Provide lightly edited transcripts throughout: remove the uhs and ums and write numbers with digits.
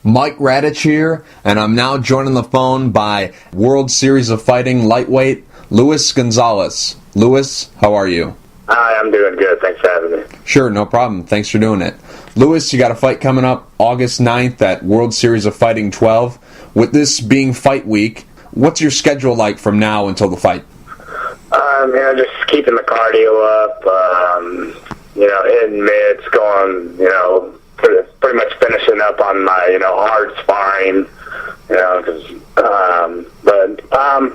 Mike Radich here, and I'm now joined on the phone by World Series of Fighting Lightweight Lewis Gonzalez. Lewis, how are you? Hi, I'm doing good. Thanks for having me. Sure, no problem. Thanks for doing it. Lewis, you got a fight coming up August 9th at World Series of Fighting 12. With this being fight week, what's your schedule like from now until the fight? Just keeping the cardio up, hitting mitts, going, pretty much finishing up on my, hard sparring, but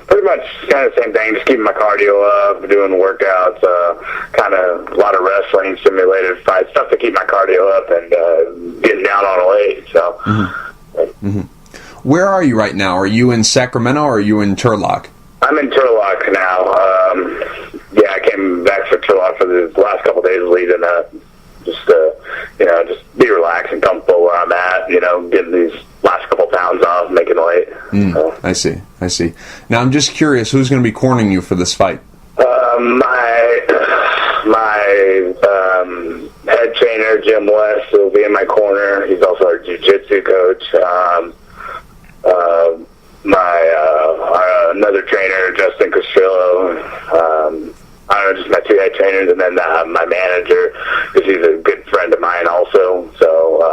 pretty much kind of the same thing, just keeping my cardio up, doing workouts, kind of a lot of wrestling, simulated fights, stuff to keep my cardio up and getting down on weight, so. Mm-hmm. Where are you right now? Are you in Sacramento or are you in Turlock? I'm in Turlock now. I came back for Turlock for the last couple of days leading up. Just be relaxed and comfortable where I'm at, getting these last couple pounds off, making weight. I see. Now, I'm just curious, who's going to be cornering you for this fight? My head trainer, Jim West, will be in my corner. He's also our jiu-jitsu coach. Another trainer, Justin Castrillo. Just my two head trainers, and then my manager, because he's a good friend of mine also. So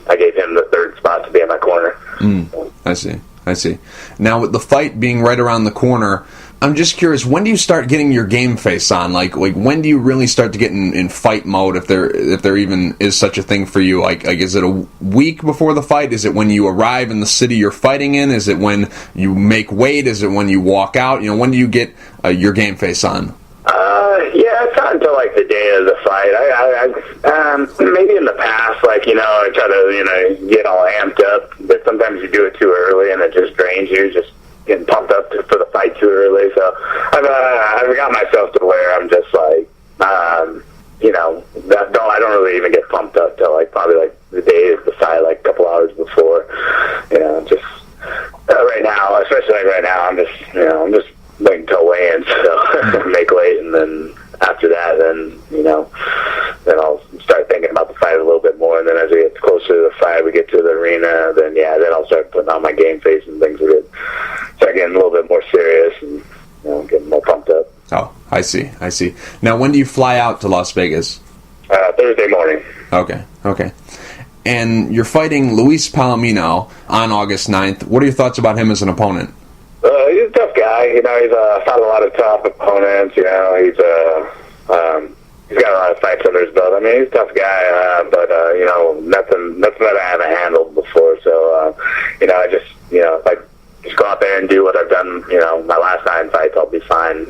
I gave him the third spot to be in my corner. I see. Now, with the fight being right around the corner, I'm just curious, when do you start getting your game face on? Like when do you really start to get in fight mode, if there even is such a thing for you? Like is it a week before the fight? Is it when you arrive in the city you're fighting in? Is it when you make weight? Is it when you walk out? When do you get your game face on? It's not until the day of the fight. I maybe in the past, I try to get all amped up, but sometimes you do it too early and it just drains you, just getting pumped up for the fight too early. So I've got myself to where I'm just I don't really even get pumped up till probably the day of the fight, a couple hours before. Just right now, especially right now, I'm just waiting till weigh-in, so make weight, and then after that, then I'll start thinking about the fight a little bit more, and then as we get closer to the fight, we get to the arena, then I'll start putting on my game face, and things will start getting a little bit more serious, and getting more pumped up. Oh, I see. Now, when do you fly out to Las Vegas? Thursday morning. Okay. And you're fighting Luis Palomino on August 9th. What are your thoughts about him as an opponent? He's a tough guy. He's fought a lot of tough opponents. He's got a lot of fights under his belt. He's a tough guy, but nothing that I haven't handled before. So I just if I just go out there and do what I've done, my last 9 fights, I'll be fine.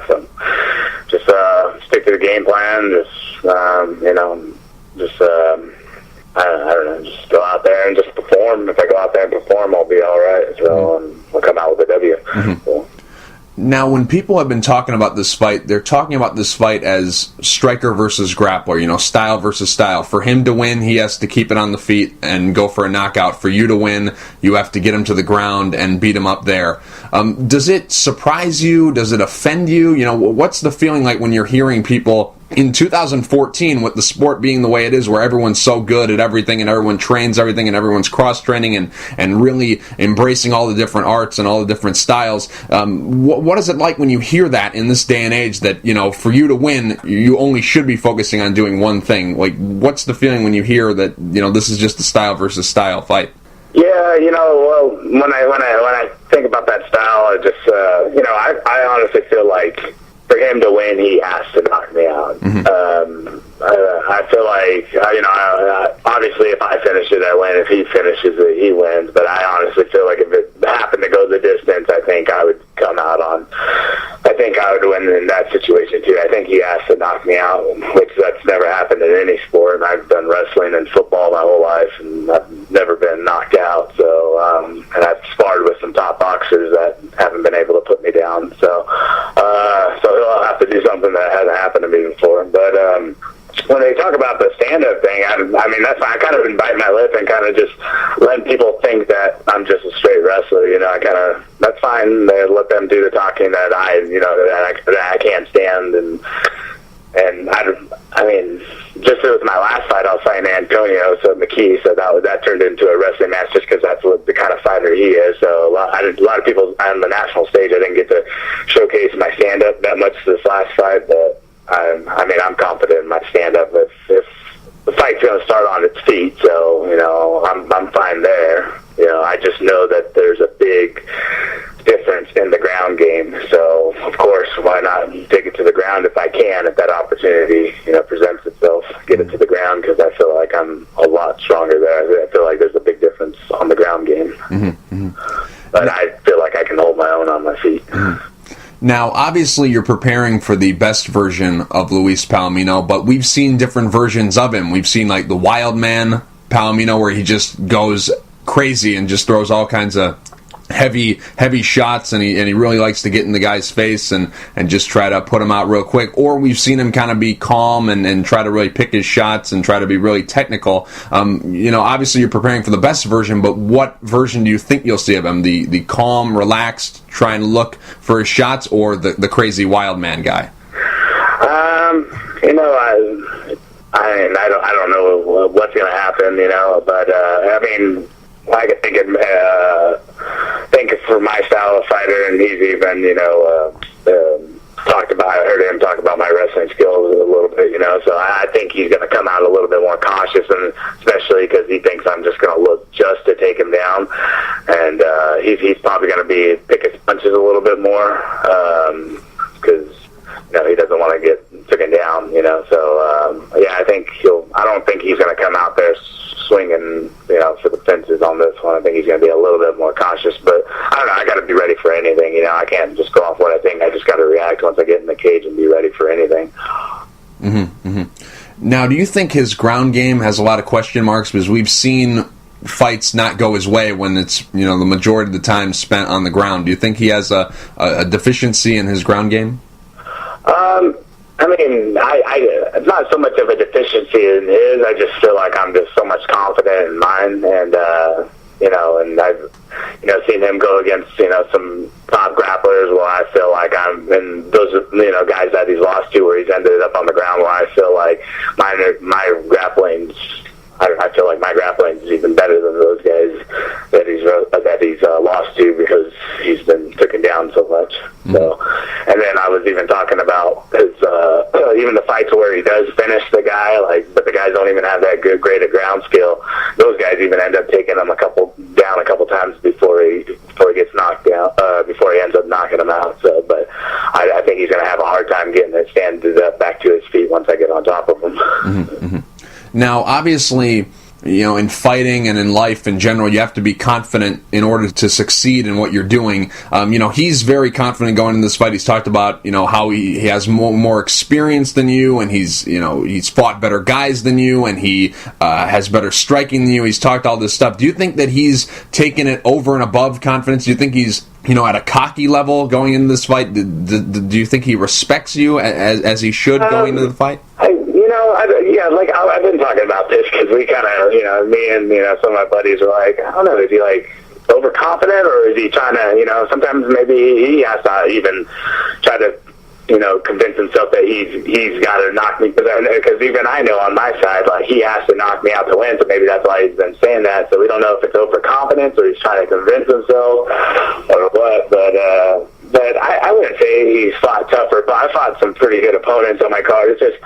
So just stick to the game plan. I don't know, just go out there and just perform. If I go out there and perform, I'll be all right. So I'll come out with a W. Mm-hmm. So. Now, when people have been talking about this fight, they're talking about this fight as striker versus grappler, style versus style. For him to win, he has to keep it on the feet and go for a knockout. For you to win, you have to get him to the ground and beat him up there. Does it surprise you? Does it offend you? What's the feeling like when you're hearing people in 2014, with the sport being the way it is, where everyone's so good at everything and everyone trains everything and everyone's cross-training and really embracing all the different arts and all the different styles, what is it like when you hear that in this day and age that, for you to win, you only should be focusing on doing one thing? What's the feeling when you hear that, this is just a style versus style fight? Yeah, well, when I think about that style, I just, I honestly feel like for him to win, he has to knock me out. Mm-hmm. I feel like, obviously if I finish it, I win. If he finishes it, he wins. But I honestly feel like if it happened to go the distance, I think I would come out on. I think I would win in that situation too. I think he has to knock me out, which that's never happened in any sport. I've done wrestling and football my whole life, and I've never been knocked out. So, and I've sparred with some top boxers that haven't been able to put me down. So he'll have to do something that hasn't happened to me before. But when they talk about the stand-up thing, I mean, that's fine. I kind of been biting my lip and kind of just letting people think that I'm just a straight wrestler. That's fine. They let them do the talking that I can't stand. And I mean, just with my last fight, I was fighting Antonio, so McKee, so that turned into a wrestling match just because that's what the kind of fighter he is. So a lot of people on the national stage, I didn't get to showcase my stand-up that much this last fight, but I'm confident in my stand-up. If the fight's going to start on its feet, so, I'm fine there. I just know that there's a big difference in the ground game. So, of course, why not take it to the ground if I can, if that opportunity, presents itself, get it to the ground, because I feel like I'm a lot stronger there. I feel like there's a big difference on the ground game. But I feel like I can hold my own on my feet. Now, obviously, you're preparing for the best version of Luis Palomino, but we've seen different versions of him. We've seen, like, the wild man Palomino, where he just goes crazy and just throws all kinds of heavy shots, and he really likes to get in the guy's face and just try to put him out real quick. Or we've seen him kind of be calm and try to really pick his shots and try to be really technical. Obviously you're preparing for the best version, but what version do you think you'll see of him? The calm, relaxed, try and look for his shots, or the crazy wild man guy? I don't know what's going to happen, but I could think for my style of fighter, and he's even, I heard him talk about my wrestling skills a little bit, so I think he's going to come out a little bit more cautious, and especially because he thinks I'm just going to look just to take him down, and he's probably going to be pick his punches a little bit more, because he doesn't want to get taken down, so I don't think he's going to come out there swinging, for the fences on this one. I think he's going to be a little bit more cautious, but I don't know. I got to be ready for anything. I can't just go off what I think. I just got to react once I get in the cage and be ready for anything. Now, do you think his ground game has a lot of question marks? Because we've seen fights not go his way when it's, the majority of the time spent on the ground. Do you think he has a deficiency in his ground game? It's not so much of a deficiency in his. I just feel like I'm just so much confident in mine, and and I've seen him go against some top grapplers where I feel like and those guys that he's lost to where he's ended up on the ground where I feel like my grappling's. I feel like my grappling is even better than those guys that he's lost to, because he's been taken down so much. So, and then I was even talking about his even the fights where he does finish the guy, but the guys don't even have that great a ground skill. Those guys even end up taking him a couple times before he gets knocked down, before he ends up knocking him out. So, but I think he's going to have a hard time getting it standing up back to his feet once I get on top of him. Now, obviously, in fighting and in life in general, you have to be confident in order to succeed in what you're doing. He's very confident going into this fight. He's talked about, how he has more experience than you, and he's fought better guys than you, and he has better striking than you. He's talked all this stuff. Do you think that he's taken it over and above confidence? Do you think he's, at a cocky level going into this fight? Do you think he respects you as he should going into the fight? I've been talking about this because we kind of, me and, some of my buddies are like, I don't know, is he overconfident, or is he trying to, sometimes maybe he has to even try to, convince himself that he's got to knock me, because even I know on my side, he has to knock me out to win, so maybe that's why he's been saying that. So we don't know if it's overconfidence or he's trying to convince himself or what, but I wouldn't say he's fought tougher, but I fought some pretty good opponents on my card. It's just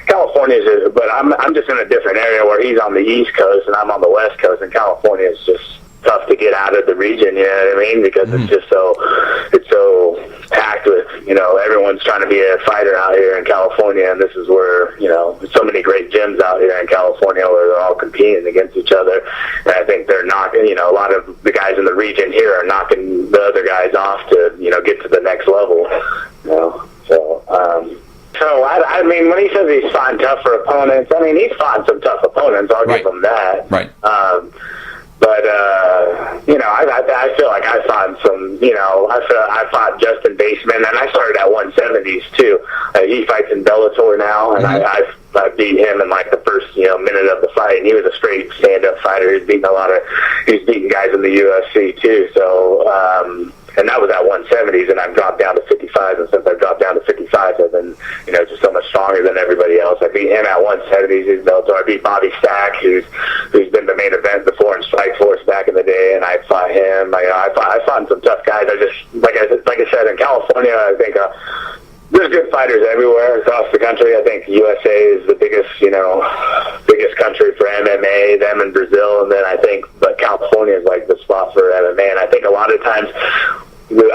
California's, but I'm just in a different area where he's on the East Coast and I'm on the West Coast, and California is just tough to get out of the region, you know what I mean? Because it's just so packed with, everyone's trying to be a fighter out here in California, and this is where, there's so many great gyms out here in California where they're all competing against each other, and I think they're knocking, a lot of the guys in the region here are knocking the other guys off to, get to the next level, So, when he says he's fought tougher opponents, he's fought some tough opponents, I'll give him that. Right. But, I feel like I fought some, I fought Justin Baseman, and I started at 170s, too. He fights in Bellator now, and I beat him in, the first, minute of the fight, and he was a straight stand-up fighter. He's beating guys in the UFC, too, so, and that was at 170s, and I've dropped down to 55s, and since I've dropped down to 55s, I've been, just so much stronger than everybody else. I beat him at 170s, he's Bellator. I beat Bobby Stack, who's been the main event before in Strikeforce back in the day, and I fought him. I fought some tough guys. I just, like I said, in California, I think there's good fighters everywhere across the country. I think USA is the biggest country for MMA, them in Brazil, and then but California is like the spot for MMA, and I think a lot of times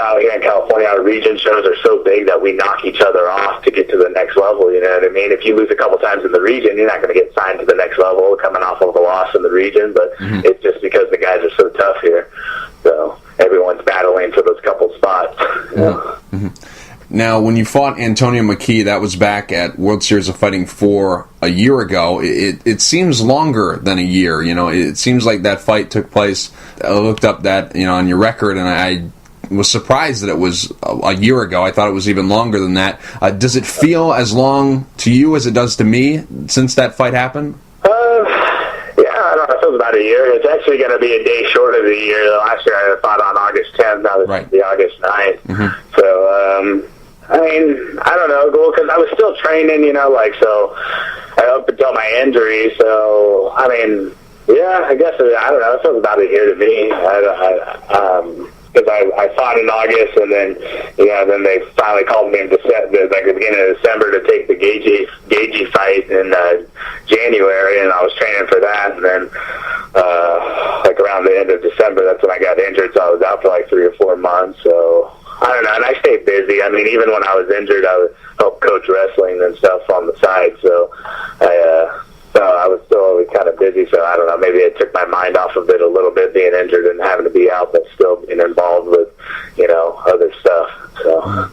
out here in California, our region shows are so big that we knock each other off to get to the next level, you know what I mean? If you lose a couple times in the region, you're not going to get signed to the next level coming off of a loss in the region, but it's just because the guys are so tough here. So everyone's battling for those couple spots. You know? Now, when you fought Antonio McKee, that was back at World Series of Fighting 4 a year ago. It seems longer than a year. It seems like that fight took place. I looked up that, on your record, and I was surprised that it was a year ago. I thought it was even longer than that. Does it feel as long to you as it does to me since that fight happened? Yeah, I don't know. It feels about a year. It's actually going to be a day short of the year. Last year I fought on August 10th. Now this is the August 9th. So, I mean, I don't know, because I was still training, so up until my injury. So, I mean, yeah, I guess, I don't know, it feels about a year to me. Because I fought in August, and then, then they finally called me in December, like the beginning of December, to take the Gagey fight in January, and I was training for that, and then, like around the end of December, that's when I got injured, so I was out for like 3 or 4 months, so I don't know, and I stayed busy. I mean, even when I was injured, I would help coach wrestling and stuff on the side, so I was still always kind of busy, so I don't know, maybe it took my mind off of it a little bit, being injured and having to be out, but still being involved with, other stuff, so.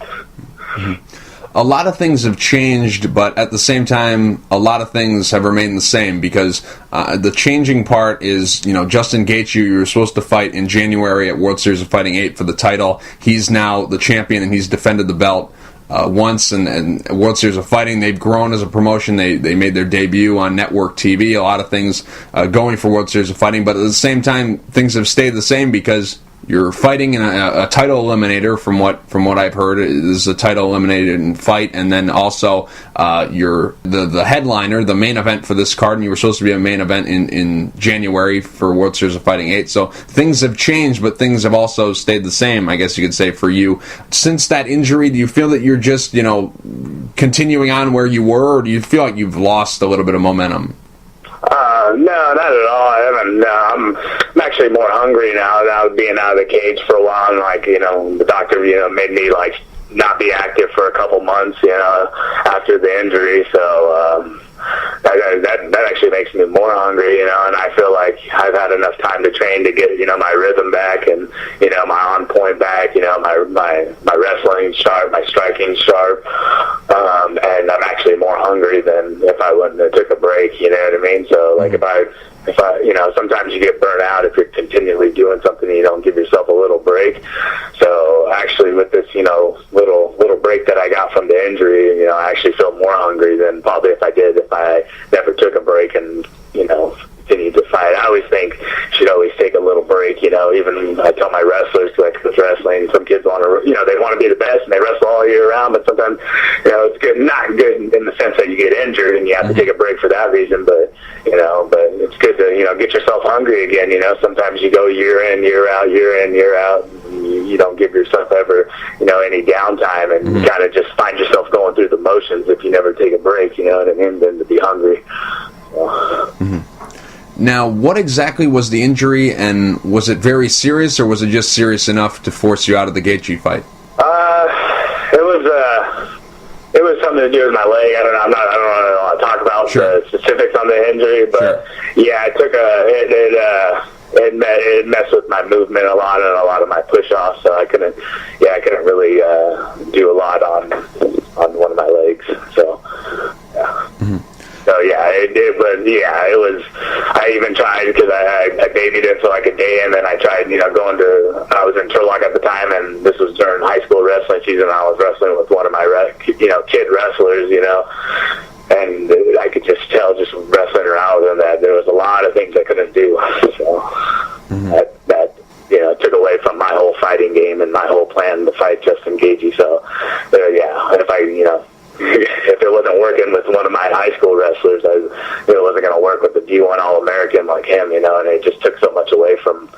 A lot of things have changed, but at the same time, a lot of things have remained the same, because the changing part is, Justin Gaethje, you were supposed to fight in January at World Series of Fighting 8 for the title. He's now the champion, and he's defended the belt once, and World Series of Fighting, they've grown as a promotion. They made their debut on network TV, a lot of things going for World Series of Fighting, but at the same time, things have stayed the same, because you're fighting in a title eliminator, from what I've heard. This is a title eliminated fight, and then also you're the headliner, the main event for this card, and you were supposed to be a main event in January for World Series of Fighting 8. So things have changed, but things have also stayed the same, I guess you could say, for you. Since that injury, do you feel that you're just, continuing on where you were, or do you feel like you've lost a little bit of momentum? No, not at all. I haven't. I'm actually more hungry now being out of the cage for a while. And the doctor, made me not be active for a couple months, after the injury. So that actually makes me more hungry, and I feel like I've had enough time to train to get, my rhythm back, and, my on point back, my wrestling sharp, my striking sharp, and I'm actually more hungry than if I wouldn't have took a break, you know what I mean? So, if I sometimes you get burnt out if you're continually doing something and you don't give yourself a little break. So actually with this, little break that I got from the injury, I actually feel more hungry than probably if I never took a break and, continued to fight. I always think you should always take a little break, even I tell my wrestlers, with wrestling, some kids want to, they want to be the best and they wrestle all year round, but sometimes, it's good, not good in the sense that you get injured and you have to take a break for that reason, but it's good to, get yourself hungry again, sometimes you go year in, year out, you don't give yourself ever, any downtime, and you kind of just find yourself going through the motions if you never take a break, you know what I mean, than to be hungry. Now, what exactly was the injury, and was it very serious, or was it just serious enough to force you out of the Gaethje fight? It was something to do with my leg. I don't want to talk about the specifics on the injury, but yeah, it messed with my movement a lot and a lot of my push-offs, so I couldn't really do a lot on one of my legs. So, yeah. So it was. I even tried because I babied it for like a day, and then I tried, I was in Turlock at the time, and this was during high school wrestling season. I was wrestling with one of my kid wrestlers, and I could just tell just wrestling around with him that there was a lot of things I couldn't do. So that took away from my whole fighting game, and been my whole plan to fight Justin Gaethje. So, yeah, if it wasn't working with one of my high school wrestlers, it wasn't going to work with the D1 All-American like him, and it just took so much away from,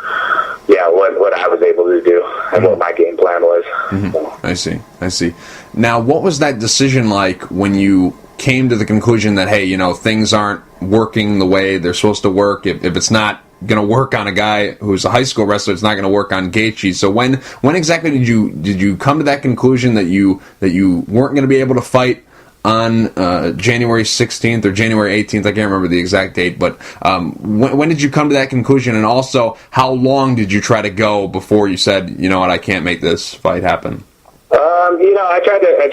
what I was able to do and what my game plan was. Mm-hmm. So. I see. Now, what was that decision like when you came to the conclusion that, hey, things aren't working the way they're supposed to work? If it's not going to work on a guy who's a high school wrestler, it's not going to work on Gaethje. So when exactly did you come to that conclusion that you weren't going to be able to fight on January 16th or January 18th? I can't remember the exact date, but when did you come to that conclusion? And also, how long did you try to go before you said, you know what, I can't make this fight happen? I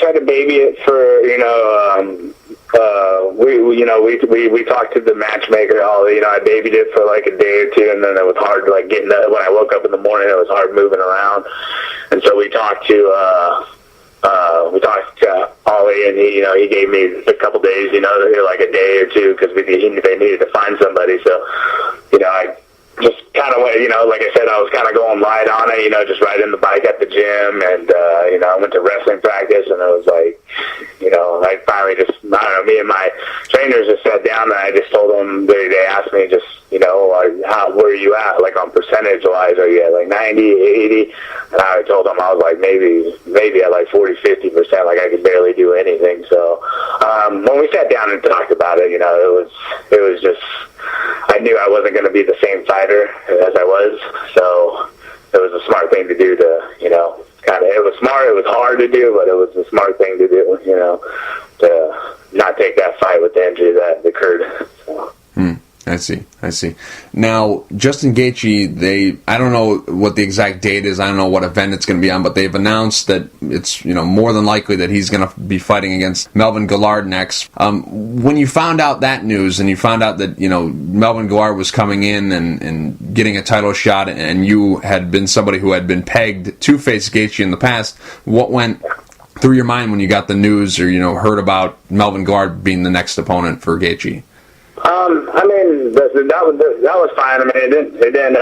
tried to baby it for, we talked to the matchmaker. I babied it for like a day or two, and then it was hard to when I woke up in the morning, it was hard moving around. And so we talked to Ollie, and he gave me a couple days, like a day or two, because they needed to find somebody. So, I just kind of went, like I said, I was kind of going light on it, just riding the bike at the gym, and I went to wrestling practice, and it was like, I finally just, I don't know, me and my trainers just sat down, and I just told them, they asked me just, where are you at, like on percentage-wise, are you at like 90, 80? And I told them I was like maybe at like 40, 50%, like I could barely do anything. So when we sat down and talked about it, it was just, I knew I wasn't going to be the same fighter as I was, so it was a smart thing to do to, it was smart, it was hard to do, but it was a smart thing to do, to not take that fight with the injury that occurred. So. I see. Now, Justin Gaethje, I don't know what the exact date is. I don't know what event it's going to be on, but they've announced that it's, more than likely that he's going to be fighting against Melvin Guillard next. When you found out that news, and you found out that, Melvin Guillard was coming in and getting a title shot, and you had been somebody who had been pegged to face Gaethje in the past, what went through your mind when you got the news or, heard about Melvin Guillard being the next opponent for Gaethje? That was fine. It didn't.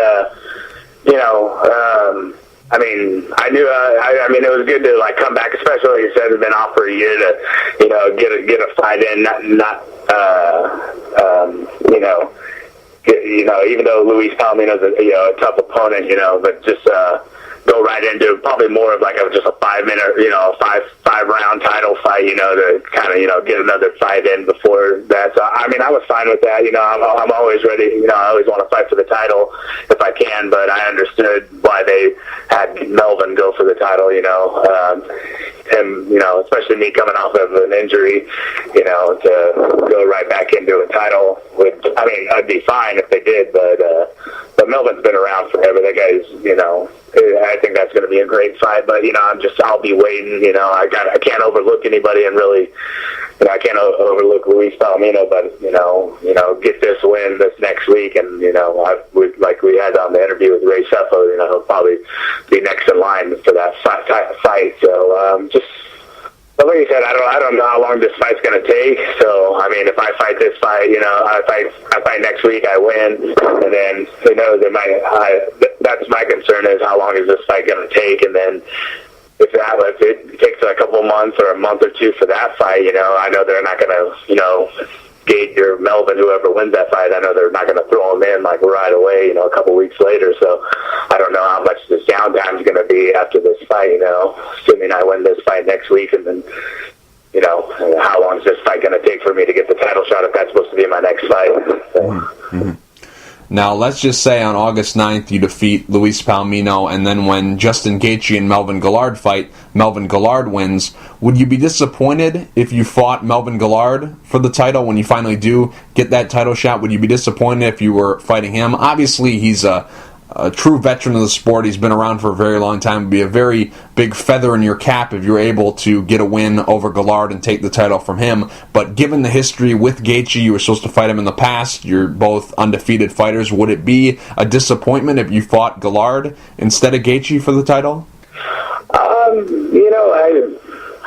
I knew. It was good to come back, especially like you said, it's been off for a year to, get a fight in. Even though Luis Palomino is a tough opponent, but just go right into probably more of just a 5-minute, five round title fight, to kind of, get another fight in before that. So, I was fine with that. I'm always ready. I always want to fight for the title if I can, but I understood why they had Melvin go for the title, especially me coming off of an injury, to go right back into a title I'd be fine if they did, but Melvin's been around forever. That guy's, I think that's going to be a great fight, but, I'll be waiting, I can't overlook anybody, and really, I can't overlook Luis Palomino, but, get this win this next week, and, like we had on the interview with Ray Sefo, he'll probably be next in line for that fight. So, but like you said, I don't know how long this fight's going to take. So, if I fight this fight, I fight next week, I win, and then, that's my concern is how long is this fight going to take, and then if it takes a couple months or a month or two for that fight, I know they're not going to, Gage or Melvin, whoever wins that fight, I know they're not going to throw him in right away, a couple weeks later. So I don't know how much this downtime is going to be after this fight, assuming I win this fight next week, and then, how long is this fight going to take for me to get the title shot if that's supposed to be my next fight? So. Mm-hmm. Now, let's just say on August 9th you defeat Luis Palomino, and then when Justin Gaethje and Melvin Guillard fight, Melvin Guillard wins. Would you be disappointed if you fought Melvin Guillard for the title when you finally do get that title shot? Would you be disappointed if you were fighting him? Obviously, he's a true veteran of the sport. He's been around for a very long time. It would be a very big feather in your cap if you're able to get a win over Guillard and take the title from him. But given the history with Gaethje, you were supposed to fight him in the past. You're both undefeated fighters. Would it be a disappointment if you fought Guillard instead of Gaethje for the title?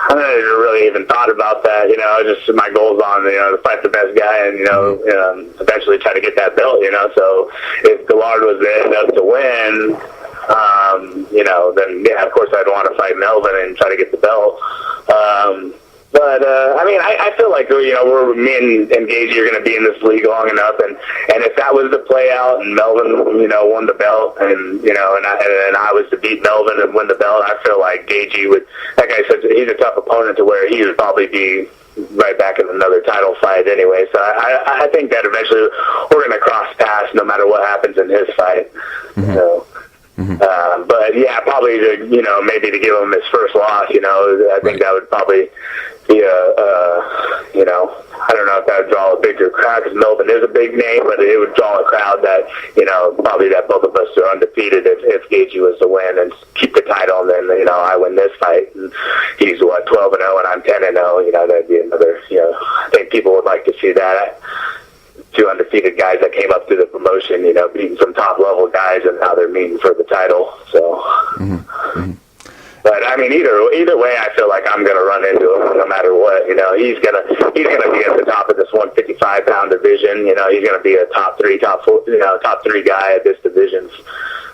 I never really even thought about that. Just my goal's on, to fight the best guy and, eventually try to get that belt, So if Guillard was there enough to win, then yeah, of course I'd want to fight Melvin and try to get the belt. I feel like, me and Gagey are going to be in this league long enough, and if that was to play out and Melvin, won the belt, and I was to beat Melvin and win the belt, I feel like Gagey would, like I said, he's a tough opponent to where he would probably be right back in another title fight anyway. So I think that eventually we're going to cross paths no matter what happens in his fight. Mm-hmm. So. Mm-hmm. But yeah, probably to, maybe to give him his first loss, I think that would probably be I don't know if that would draw a bigger crowd, because Melvin is a big name, but it would draw a crowd that, probably that both of us are undefeated if Gagey was to win and keep the title, and then, I win this fight, and he's 12-0 and I'm 10-0, that'd be another, I think people would like to see that. Two undefeated guys that came up through the promotion, beating some top-level guys, and now they're meeting for the title. So, But I mean, either way, I feel like I'm going to run into him no matter what. He's gonna be at the top of this 155-pound division. He's going to be a top three guy at this division.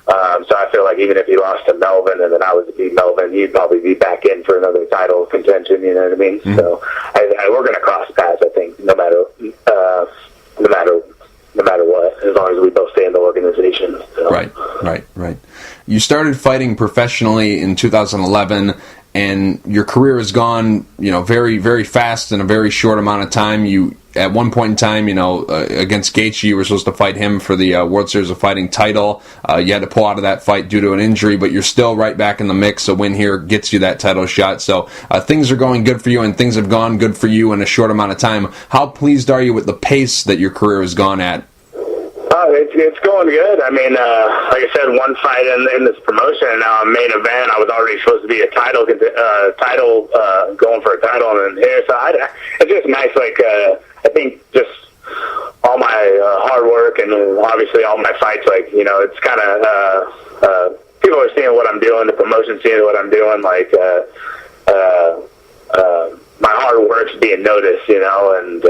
So I feel like even if he lost to Melvin and then I was to beat Melvin, he'd probably be back in for another title contention. You know what I mean? Mm-hmm. So we're going to cross paths, I think, no matter what, as long as we both stay in the organization. So. Right. You started fighting professionally in 2011, and your career has gone, very, very fast in a very short amount of time. You, at one point in time, against Gaethje, you were supposed to fight him for the World Series of Fighting title. You had to pull out of that fight due to an injury, but you're still right back in the mix. A win here gets you that title shot. So things are going good for you, and things have gone good for you in a short amount of time. How pleased are you with the pace that your career has gone at? It's going good. I mean, like I said, one fight in this promotion, and now main event. I was already supposed to be a title going for a title, and then here, so it's just nice. Like I think just all my hard work and obviously all my fights. Like it's kind of people are seeing what I'm doing. The promotion seeing what I'm doing. Like my hard work's being noticed. And.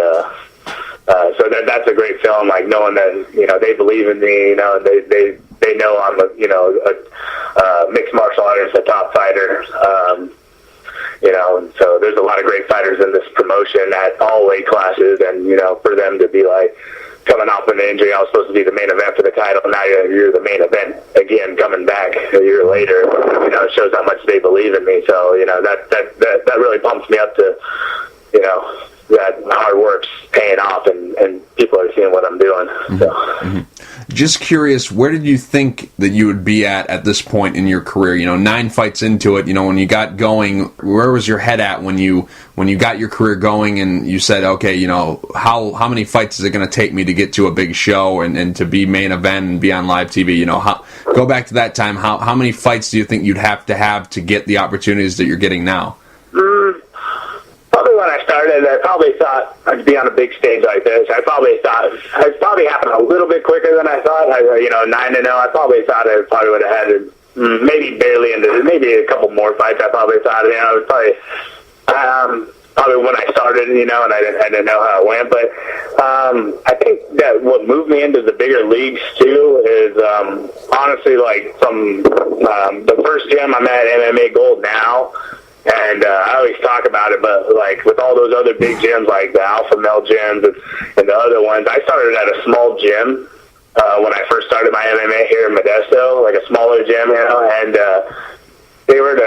So that's a great feeling, like knowing that they believe in me, and they know I'm a mixed martial artist, a top fighter, and so there's a lot of great fighters in this promotion at all weight classes, and for them to be like coming off an injury, I was supposed to be the main event for the title, now you're the main event again, coming back a year later, it shows how much they believe in me. So that really pumps me up to that hard work's paying off, and people are seeing what I'm doing. So. Mm-hmm. Just curious, where did you think that you would be at this point in your career? 9 fights into it, when you got going, where was your head at when you got your career going and you said, okay, how many fights is it going to take me to get to a big show and to be main event and be on live TV? Go back to that time. How many fights do you think you'd have to get the opportunities that you're getting now? Probably when I started, I probably thought I'd be on a big stage like this. I probably thought it probably happened a little bit quicker than I thought. 9-0. I probably thought I probably would have had it maybe barely into maybe a couple more fights. I probably thought it was probably when I started, and I didn't know how it went. But I think that what moved me into the bigger leagues too is honestly like from the first gym I'm at, MMA Gold now. And I always talk about it, but like with all those other big gyms, like the Alpha Male gyms and the other ones, I started at a small gym when I first started my MMA here in Modesto, like a smaller gym, and they were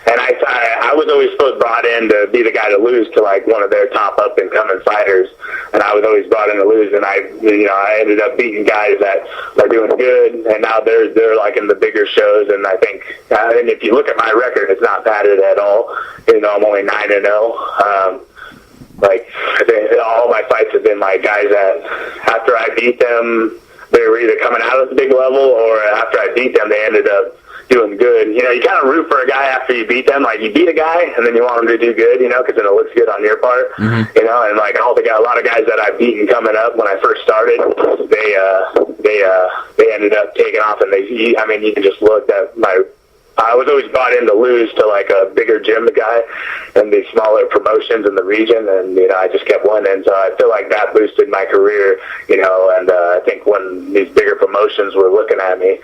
and I was always brought in to be the guy to lose to like one of their top up and coming fighters, and I was always brought in to lose, and I ended up beating guys that are doing good, and now they're like in the bigger shows, and I think and if you look at my record, it's not padded at all. I'm only 9-0. Like I think all my fights have been like guys that after I beat them, they were either coming out at the big level, or after I beat them, they ended up doing good. You kind of root for a guy after you beat them. Like you beat a guy and then you want him to do good, because then it looks good on your part. Mm-hmm. And like a lot of guys that I've beaten coming up when I first started, they ended up taking off, and you can just look at my I was always brought in to lose to like a bigger gym guy and the smaller promotions in the region, and I just kept winning. So I feel like that boosted my career, and I think when these bigger promotions were looking at me,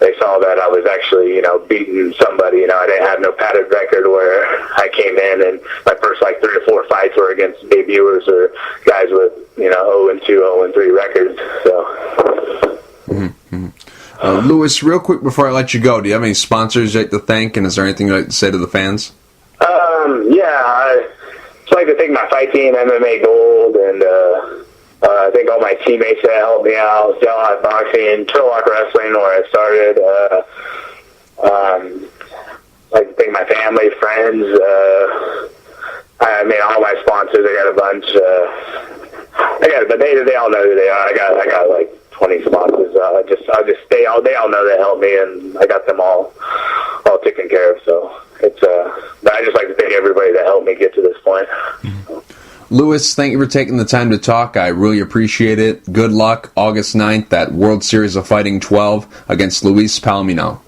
they saw that I was actually beating somebody. I didn't have no padded record where I came in and my first like 3 or 4 fights were against debuters or guys with 0-2, 0-3 records. So. Mm-hmm. Luis, real quick before I let you go, do you have any sponsors you'd like to thank, and is there anything you'd like to say to the fans? I just like to thank my fight team, MMA Gold, and I think all my teammates that helped me out, Delhi Boxing, Turtle Rock Wrestling, where I started. I'd like to thank my family, friends. All my sponsors. I got a bunch. But they all know who they are. I got like 20 sponsors. They all know that helped me, and I got them all taken care of. So but I just like to thank everybody that helped me get to this point. Luis, thank you for taking the time to talk. I really appreciate it. Good luck August 9th at World Series of Fighting 12 against Luis Palomino.